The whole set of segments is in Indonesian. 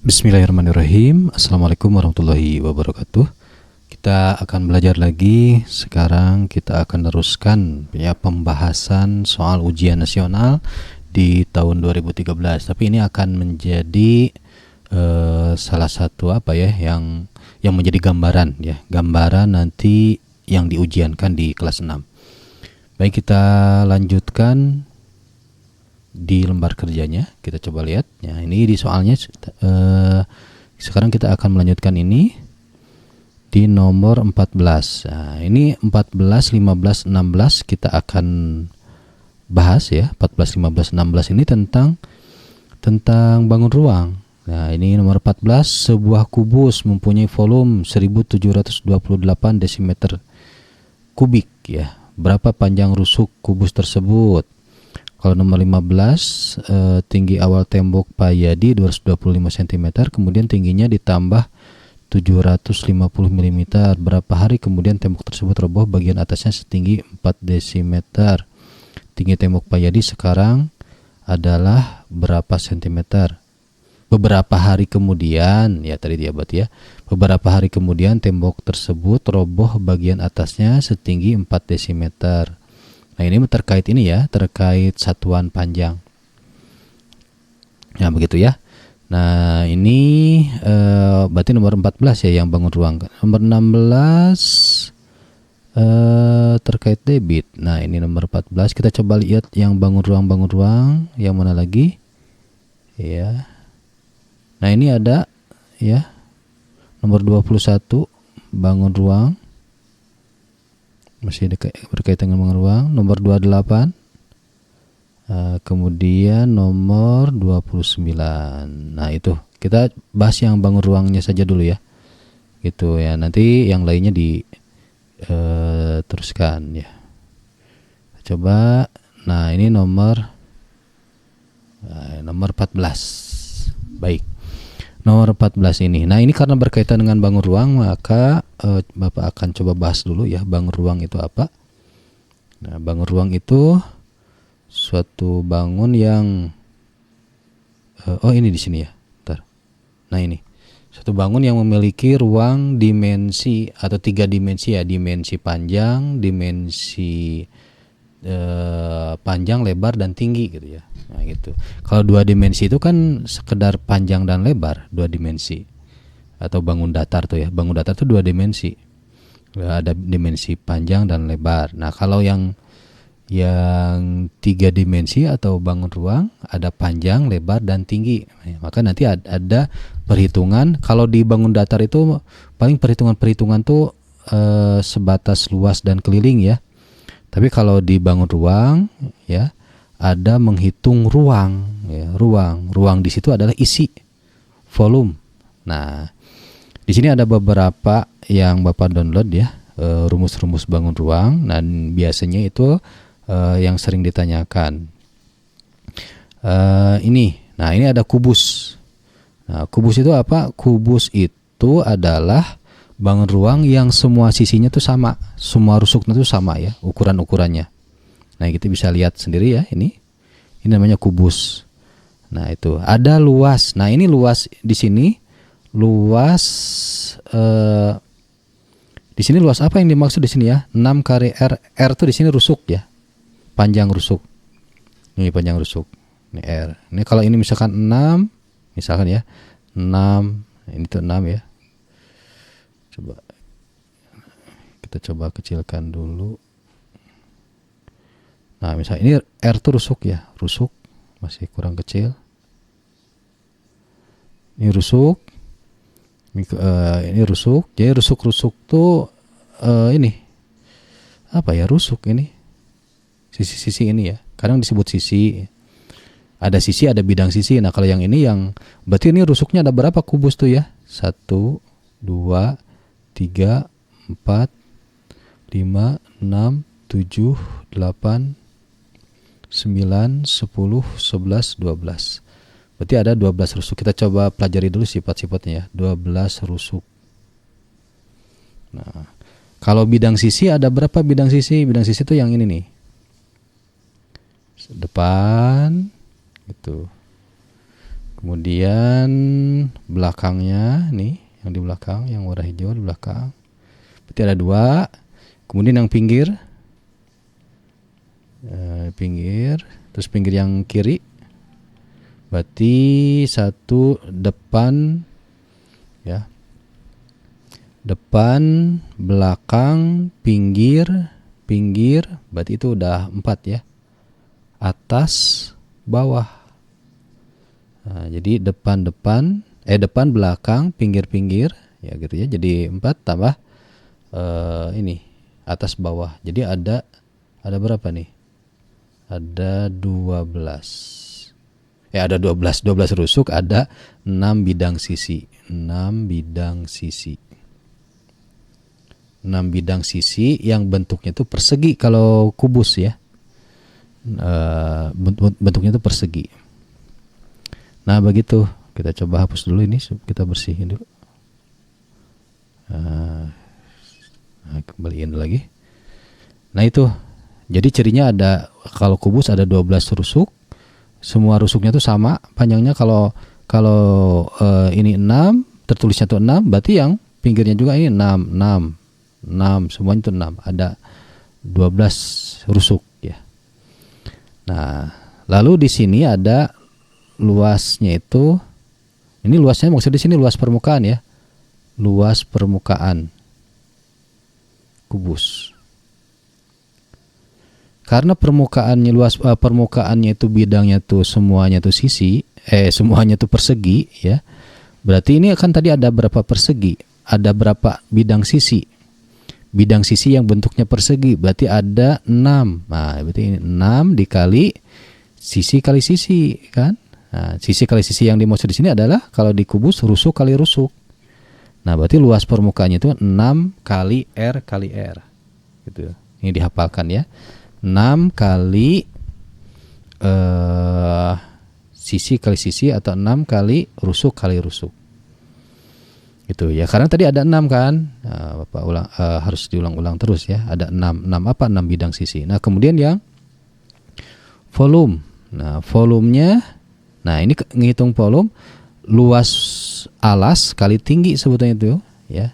Bismillahirrahmanirrahim. Assalamualaikum warahmatullahi wabarakatuh. Kita akan belajar lagi. Sekarang kita akan teruskan ya pembahasan soal ujian nasional di tahun 2013. Tapi ini akan menjadi salah satu yang menjadi gambaran ya, gambaran nanti yang diujiankan di kelas 6. Baik, kita lanjutkan di lembar kerjanya. Kita coba lihat ya, ini di soalnya sekarang kita akan melanjutkan ini di nomor 14. Nah, ini 14, 15, 16 kita akan bahas ya. 14, 15, 16 ini tentang bangun ruang. Nah, ini nomor 14, sebuah kubus mempunyai volume 1728 desimeter kubik ya. Berapa panjang rusuk kubus tersebut? Kalau nomor 15, tinggi awal tembok payadi 225 cm, kemudian tingginya ditambah 750 mm. Berapa hari kemudian tembok tersebut roboh, bagian atasnya setinggi 4 dm. Tinggi tembok payadi sekarang adalah berapa cm? Beberapa hari kemudian, ya tadi dia buat ya. Beberapa hari kemudian tembok tersebut roboh, bagian atasnya setinggi 4 dm. Nah, ini terkait ini ya, terkait satuan panjang. Nah, begitu ya. Nah, ini berarti nomor 14 ya yang bangun ruang. Nomor 16 terkait debit. Nah, ini nomor 14. Kita coba lihat yang bangun ruang. Yang mana lagi? Ya. Nah, ini ada ya. Nomor 21 bangun ruang. Masih berkaitan dengan bangun ruang. Nomor 28, kemudian nomor 29. Nah, itu kita bahas yang bangun ruangnya saja dulu ya, gitu ya. Nanti yang lainnya teruskan ya. Coba. Nah, ini nomor 14. Baik, nomor 14 ini. Nah, ini karena berkaitan dengan bangun ruang, maka Bapak akan coba bahas dulu ya, bangun ruang itu apa. Nah, bangun ruang itu suatu bangun yang ini di sini ya. Bentar. Nah, ini suatu bangun yang memiliki ruang dimensi atau 3 dimensi ya, dimensi panjang, dimensi panjang, lebar dan tinggi gitu ya. Nah, gitu. Kalau 2 dimensi itu kan sekedar panjang dan lebar, 2 dimensi. Atau bangun datar tuh ya. Bangun datar tuh 2 dimensi. Ada dimensi panjang dan lebar. Nah, kalau yang 3 dimensi atau bangun ruang ada panjang, lebar dan tinggi. Maka nanti ada perhitungan. Kalau di bangun datar itu paling perhitungan tuh sebatas luas dan keliling ya. Tapi kalau di bangun ruang ya, ada menghitung ruang ya, ruang di situ adalah isi, volume. Nah, di sini ada beberapa yang Bapak download ya, rumus-rumus bangun ruang. Dan biasanya itu yang sering ditanyakan. Nah, ini ada kubus. Nah, kubus itu apa? Kubus itu adalah bangun ruang yang semua sisinya tuh sama, semua rusuknya tuh sama ya, ukurannya. Nah, kita bisa lihat sendiri ya, ini namanya kubus. Nah, itu ada luas. Nah, ini luas di sini. Luas di sini luas apa yang dimaksud di sini ya? 6 kali R. R itu di sini rusuk ya. Panjang rusuk. Ini panjang rusuk. Ini R. Ini kalau ini misalkan 6, misalkan ya. 6, ini tuh 6 ya. Kita coba kecilkan dulu. Nah, misalnya ini R itu rusuk ya. Rusuk masih kurang kecil. Ini rusuk. Ini rusuk. Jadi rusuk tuh ini apa ya, rusuk ini sisi-sisi ini ya, kadang disebut sisi. Ada sisi, ada bidang sisi. Nah, kalau yang ini berarti ini rusuknya ada berapa kubus tuh ya? 1, 2, 3, 4, 5, 6, 7, 8, 9, 10, 11, 12. Berarti ada 12 rusuk. Kita coba pelajari dulu sifat-sifatnya ya. 12 rusuk. Nah, kalau bidang sisi ada berapa bidang sisi? Bidang sisi itu yang ini nih. Depan gitu. Kemudian belakangnya nih, yang di belakang, yang warna hijau di belakang. Berarti ada 2. Kemudian yang pinggir, terus pinggir yang kiri, berarti 1 depan, ya. Depan, belakang, pinggir, berarti itu udah 4 ya. Atas, bawah. Nah, jadi depan, belakang, pinggir, ya gitu ya. Jadi 4 tambah ini atas bawah. Jadi ada berapa nih? Ada 12. Ada 12 rusuk, ada 6 bidang sisi. 6 bidang sisi yang bentuknya itu persegi kalau kubus ya. Bentuknya itu persegi. Nah, begitu. Kita coba hapus dulu ini, kita bersihin dulu. Nah, kembaliin lagi. Nah, itu. Jadi cirinya ada, kalau kubus ada 12 rusuk. Semua rusuknya itu sama panjangnya. Kalau ini 6, tertulisnya itu 6, berarti yang pinggirnya juga ini 6, semuanya itu 6. Ada 12 rusuk ya. Nah, lalu di sini ada luasnya itu. Ini luasnya maksud di sini luas permukaan ya. Luas permukaan kubus. Karena permukaannya permukaannya itu bidangnya tuh semuanya tuh semuanya tuh persegi ya. Berarti ini kan tadi ada berapa persegi? Ada berapa bidang sisi? Bidang sisi yang bentuknya persegi berarti ada 6. Nah, berarti ini 6 dikali sisi kali sisi kan? Nah, sisi kali sisi yang dimaksud di sini adalah kalau di kubus rusuk kali rusuk. Nah, berarti luas permukaannya itu 6 kali R kali R. Gitu. Ini dihafalkan ya. 6 kali sisi kali sisi atau 6 kali rusuk kali rusuk. Gitu ya. Karena tadi ada 6 kan. Nah, Bapak harus diulang-ulang terus ya. Ada 6 apa? 6 bidang sisi. Nah, kemudian yang volume. Nah, volumenya, nah ini ngitung volume luas alas kali tinggi sebetulnya itu ya.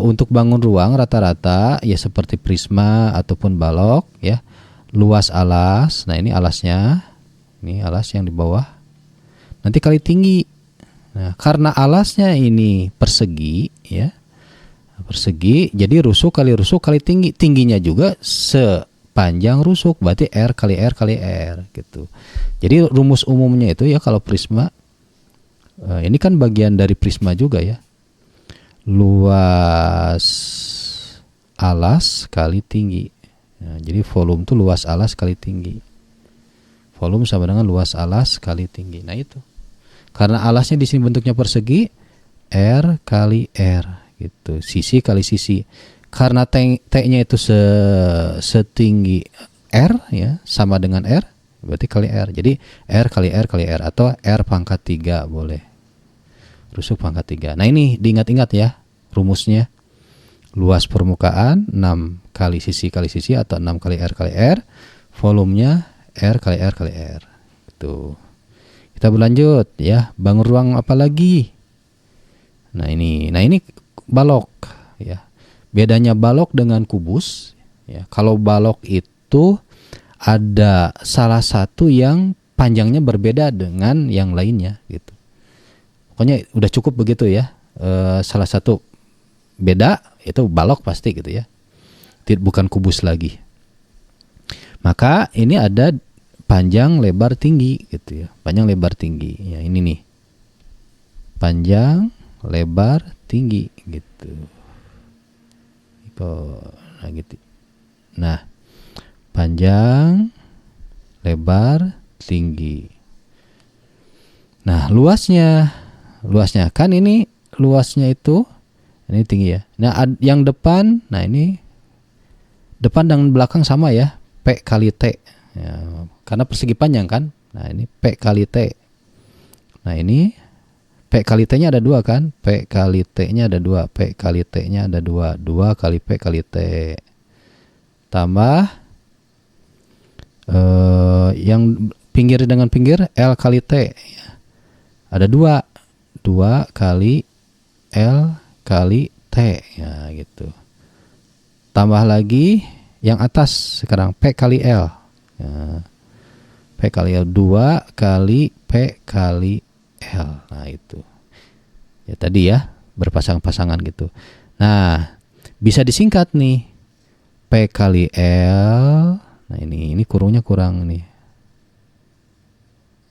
Untuk bangun ruang rata-rata ya seperti prisma ataupun balok ya. Luas alas, nah ini alasnya. Ini alas yang di bawah. Nanti kali tinggi. Nah, karena alasnya ini persegi ya. Persegi, jadi rusuk kali tinggi. Tingginya juga sepanjang rusuk, berarti R kali R kali R gitu. Jadi rumus umumnya itu ya kalau prisma, ini kan bagian dari prisma juga ya. Luas alas kali tinggi. Nah, jadi volume itu luas alas kali tinggi. Volume sama dengan luas alas kali tinggi. Nah, itu. Karena alasnya di sini bentuknya persegi, R kali R gitu. Sisi kali sisi. Karena T-nya itu setinggi R ya, sama dengan R, berarti kali R. Jadi R kali R kali R atau R pangkat 3 boleh. Rusuk pangkat 3. Nah, ini diingat-ingat ya rumusnya. Luas permukaan 6 kali sisi atau 6 kali R kali R. Volumenya R kali R kali R. Gitu. Kita berlanjut ya. Bangun ruang apa lagi? Nah, ini balok ya. Bedanya balok dengan kubus ya. Kalau balok itu ada salah satu yang panjangnya berbeda dengan yang lainnya gitu. Pokoknya udah cukup begitu ya. Salah satu beda itu balok pasti gitu ya. Bukan kubus lagi. Maka ini ada panjang lebar tinggi gitu ya. Panjang lebar tinggi. Ya, ini nih. Panjang lebar tinggi gitu. Nah, gitu. Nah, panjang lebar tinggi. Nah, luasnya kan ini luasnya itu ini tinggi ya. Nah, yang depan, nah ini depan dan belakang sama ya, P kali T ya, karena persegi panjang kan. Nah, ini P kali T. Nah, ini P kali T nya ada 2 kan. P kali T nya ada 2. P kali T nya ada 2. 2 kali P kali T tambah yang pinggir dengan pinggir L kali T ada 2. 2 kali L kali T ya gitu. Tambah lagi yang atas sekarang P kali L ya. P kali L 2 kali P kali L. Nah itu ya tadi ya, berpasang-pasangan gitu. Nah bisa disingkat nih, P kali L. Nah ini kurungnya kurang nih,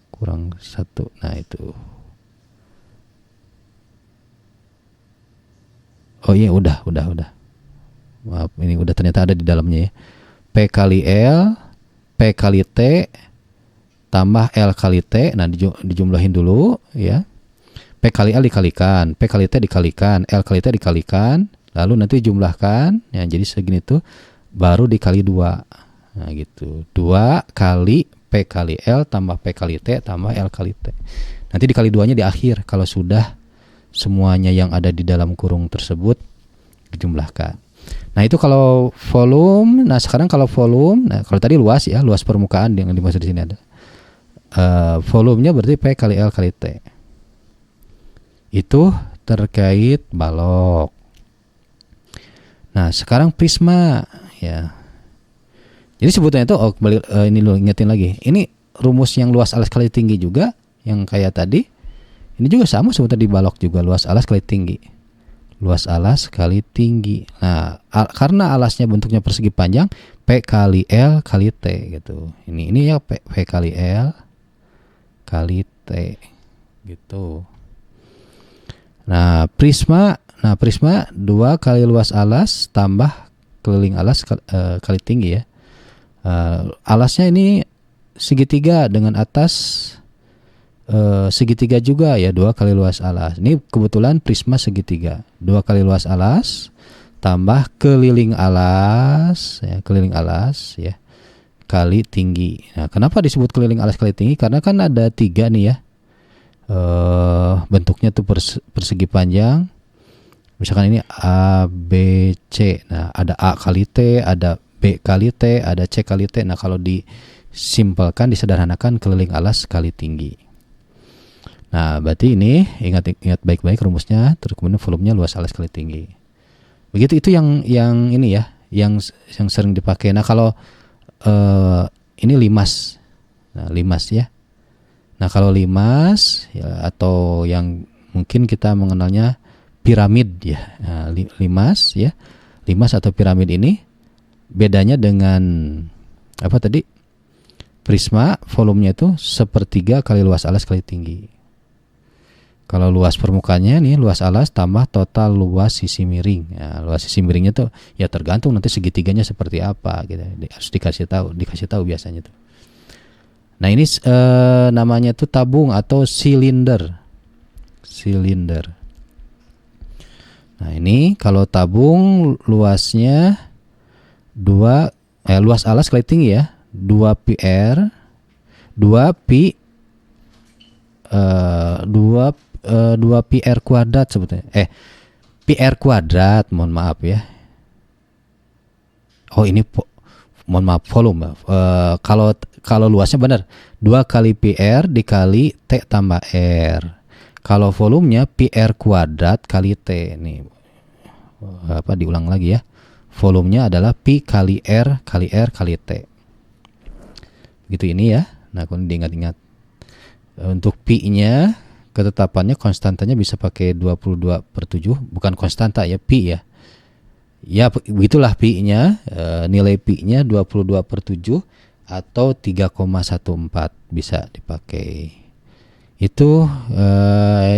kurang 1. Nah itu. Oh iya udah. Maaf, ini udah ternyata ada di dalamnya ya. P kali L, P kali T, tambah L kali T. Nah dijumlahin dulu ya. P kali L dikalikan, P kali T dikalikan, L kali T dikalikan. Lalu nanti jumlahkan. Ya jadi segini tuh baru dikali 2. Nah gitu. 2 kali P kali L tambah P kali T tambah L kali T. Nanti dikali 2-nya di akhir kalau sudah semuanya yang ada di dalam kurung tersebut dijumlahkan. Nah itu kalau volume. Nah sekarang kalau volume, nah kalau tadi luas ya, luas permukaan yang dimaksud di sini ada. Volumenya berarti P kali L kali T. Itu terkait balok. Nah sekarang prisma ya. Jadi sebutnya itu ini lo ingetin lagi. Ini rumus yang luas alas kali tinggi juga yang kayak tadi. Ini juga sama sebutnya di balok juga, luas alas kali tinggi. Luas alas kali tinggi. Nah, karena alasnya bentuknya persegi panjang, P kali L kali T gitu. Ini ya P kali L kali T gitu. Nah, prisma 2 kali luas alas tambah keliling alas kali tinggi ya. Alasnya ini segitiga dengan atas segitiga juga ya, 2 kali luas alas. Ini kebetulan prisma segitiga. 2 kali luas alas tambah keliling alas ya kali tinggi. Nah, kenapa disebut keliling alas kali tinggi? Karena kan ada 3 nih ya. Bentuknya tuh persegi panjang. Misalkan ini A, B, C. Nah, ada A kali T, ada B kali T, ada C kali T. Nah, kalau disimpelkan, disederhanakan keliling alas kali tinggi. Nah, berarti ini ingat baik-baik rumusnya, terus kemudian volumenya luas alas kali tinggi. Begitu, itu yang ini ya, yang sering dipakai. Nah, kalau ini limas. Nah, limas ya. Nah, kalau limas ya, atau yang mungkin kita mengenalnya piramid ya. Nah, limas ya. Limas atau piramid ini bedanya dengan apa tadi? Prisma, volumenya itu 1/3 kali luas alas kali tinggi. Kalau luas permukaannya nih, luas alas tambah total luas sisi miring. Ya, luas sisi miringnya tuh ya tergantung nanti segitiganya seperti apa gitu. Harus dikasih tahu biasanya tuh. Nah, ini namanya tuh tabung atau silinder. Nah, ini kalau tabung luasnya luas alas kali tinggi ya, 2 PR 2 pi 2 PR kuadrat sebetulnya. PR kuadrat, mohon maaf ya. Oh, ini mohon maaf, volume. Kalau luasnya benar 2 kali PR dikali T tambah R. Kalau volumenya PR kuadrat kali T. Nih diulang lagi ya. Volumenya adalah pi kali R kali R kali T. Gitu ini ya. Nah, kalau diingat-ingat. Untuk pi-nya ketetapannya konstantanya bisa pakai 22/7, bukan konstanta ya, pi ya. Ya begitulah pi-nya, nilai pi-nya 22/7 atau 3,14 bisa dipakai. Itu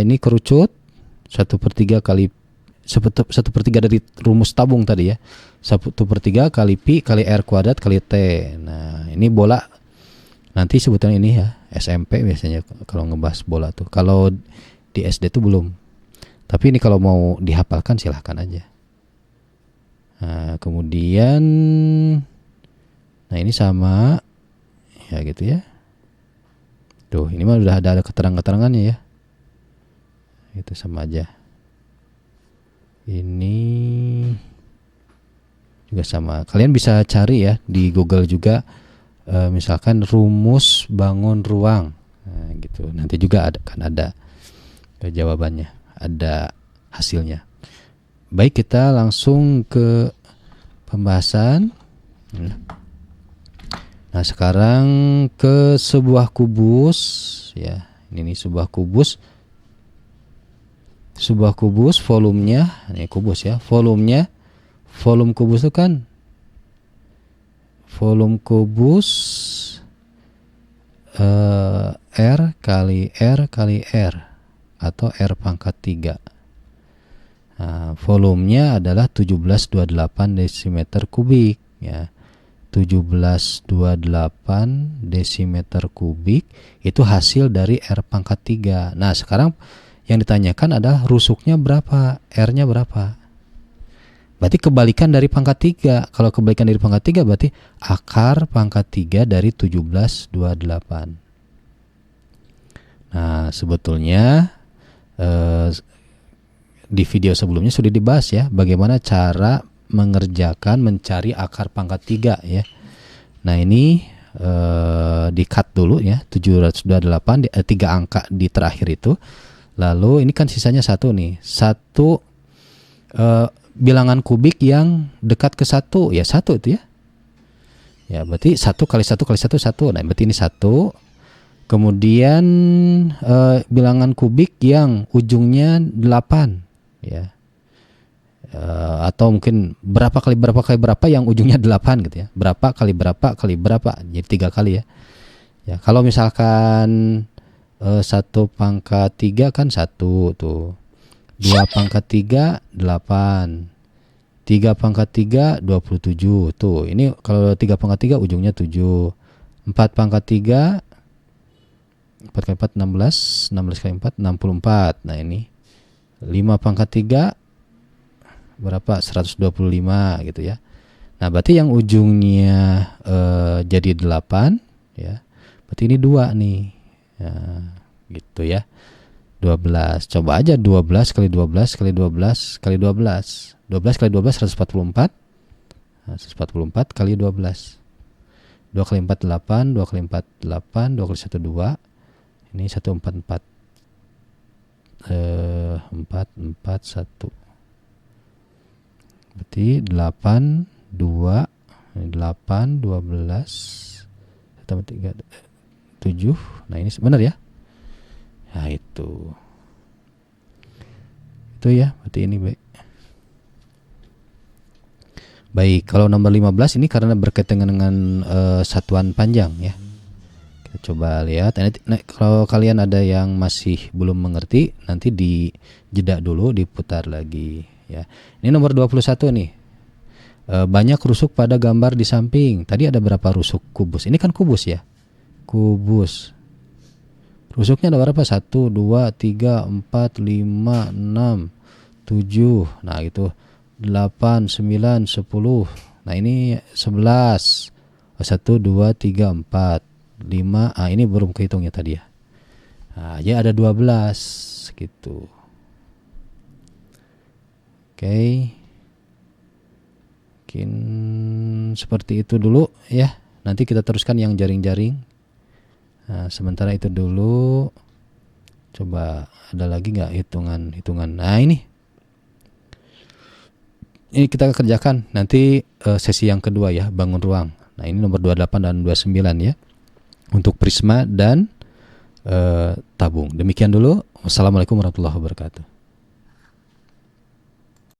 ini kerucut 1/3 kali 1/3 dari rumus tabung tadi ya. 1/3 kali pi kali R kuadrat kali T. Nah, ini bola nanti sebutan ini ya, SMP biasanya kalau ngebahas bola tuh. Kalau di SD tuh belum. Tapi ini kalau mau dihafalkan silahkan aja. Nah, kemudian ini sama ya gitu ya. Tuh, ini mah udah ada keterangan-keterangannya ya. Itu sama aja. Ini juga sama. Kalian bisa cari ya di Google juga. Misalkan rumus bangun ruang, nah, gitu. Nanti juga ada. jawabannya, ada hasilnya. Baik, kita langsung ke pembahasan. Nah, sekarang ke sebuah kubus ya. Ini sebuah kubus. Sebuah kubus volumenya, ini kubus ya. Volume kubus itu kan volume kubus R kali R kali R atau R pangkat 3. Nah, volumenya adalah 1728 desimeter kubik ya. 1728 desimeter kubik itu hasil dari R pangkat 3. Nah, sekarang yang ditanyakan adalah rusuknya berapa, R-nya berapa. Berarti kebalikan dari pangkat 3. Kalau kebalikan dari pangkat 3 berarti akar pangkat 3 dari 1728. Nah, sebetulnya di video sebelumnya sudah dibahas ya, bagaimana cara mencari akar pangkat 3 ya. Nah, ini di-cut dulu ya, 728 3 angka di terakhir itu. Lalu ini kan sisanya 1 nih. 1 bilangan kubik yang dekat ke 1 ya, 1 itu ya. Ya, berarti 1 kali 1 kali 1 1. Nah, berarti ini 1. Kemudian bilangan kubik yang ujungnya 8 ya. Atau mungkin berapa kali berapa yang ujungnya 8 gitu ya. Berapa kali berapa kali berapa, jadi 3 kali ya. Ya, kalau misalkan 1 pangkat 3 kan 1 tuh. 2 pangkat 3 8. 3 pangkat 3 27 tuh. Ini kalau 3 pangkat 3 ujungnya 7. 4 pangkat 3 4 kali 4 16, 16 kali 4 64. Nah, ini 5 pangkat 3 berapa? 125 gitu ya. Nah, berarti yang ujungnya jadi 8 ya. Berarti ini 2 nih. Ya, gitu ya. 12. Coba aja 12 kali 12 kali 12 kali 12. 12 kali 12 144. Nah, 144 kali 12. 2 kali 4 8, 2 kali 4 8, 2 kali 1 2. Ini 144. 4 4 1. Berarti 8 2 8 12 tambah 3 7. Nah, ini benar ya. Nah, itu ya, berarti ini baik. Baik, kalau nomor 15 ini karena berkaitan dengan satuan panjang ya. Kita coba lihat. Nah, kalau kalian ada yang masih belum mengerti, nanti di jeda dulu, diputar lagi ya. Ini nomor 21 nih. Banyak rusuk pada gambar di samping. Tadi ada berapa rusuk kubus? Ini kan kubus ya. Kubus. Rusuknya ada berapa? 1, 2, 3, 4, 5, 6, 7. Nah, itu 8, 9, 10. Nah, ini 11. 1, 2, 3, 4, 5. Ah, ini belum kehitungnya tadi ya. Nah, ya ada 12 gitu. Oke. Mungkin seperti itu dulu ya. Nanti kita teruskan yang jaring-jaring. Nah, sementara itu dulu. Coba ada lagi nggak hitungan? Nah, ini kita kerjakan nanti sesi yang kedua ya, bangun ruang. Nah, ini nomor 28 dan 29 ya, untuk prisma dan tabung. Demikian dulu. Wassalamualaikum warahmatullahi wabarakatuh.